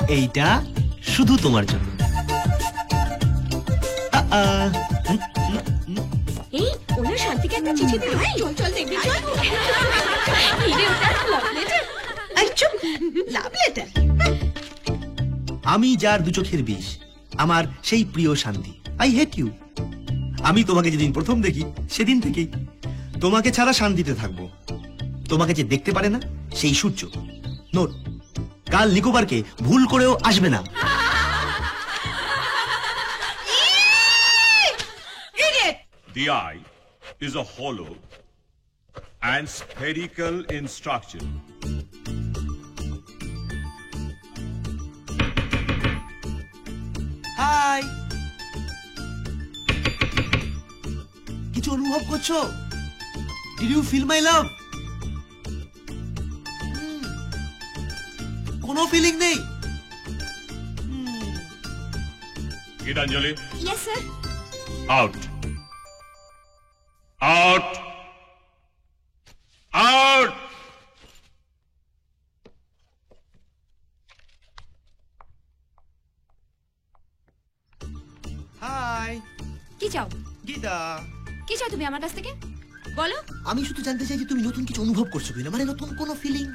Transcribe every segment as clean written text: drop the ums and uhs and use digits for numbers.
এইটা শুধু তোমার জন্য। এই ওনার শান্তিকে একটা চিঠি দে। চল চল দেখবি চল। ইরে ওটা লাভ লেটার। আই চুপ, লাভ লেটার। আমি যার দু চোখের বিষ, আমার সেই প্রিয় শান্তি। I hate you. আমি তোমাকে যেদিন প্রথম দেখি সেদিন থেকেই তোমাকে ছাড়া শান্তিতে থাকবো। তোমাকে যে দেখতে পারে না সেই সূর্য। নোট, কাল নিকোবরকে ভুল করেও আসবে না। The eye is a hollow and spherical in structure. Hi, কিছু অনুভব করছো? Did you feel my love? কোনো ফিলিং নেই? Gitanjali, Yes sir. out. Out. Out. Hi কি চাও? গীতা, কি চাও তুমি আমার কাছ থেকে? বলো। আমি শুধু জানতে চাই যে তুমি নতুন কিছু অনুভব করছো কিনা, মানে নতুন কোনো ফিলিং।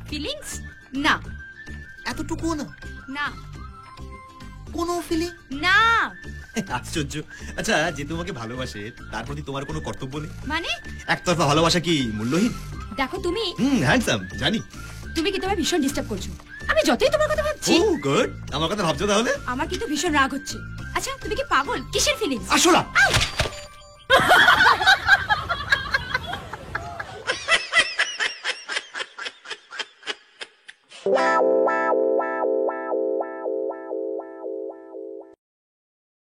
ফিলিংস? না। এতটুকু না? না। কোনো ফিলিং না। আশ্চর্য। আচ্ছা, যে তোমাকে ভালোবাসে তার প্রতি তোমার কোনো কর্তব্য নেই? মানে? একতরফা ভালোবাসা কি মূল্যহীন? দেখো তুমি হ্যান্ডসাম, জানি। তুমি কি তোমার ভীষণ ডিস্টার্ব করছো। আমি যতই তোমার কথা ভাবছি। ও গুড, আমার কথা ভাবছো তাহলে? আমার কিন্তু ভীষণ রাগ হচ্ছে। আচ্ছা তুমি কি পাগল? কিসের ফিলিংস? আসলা Wow.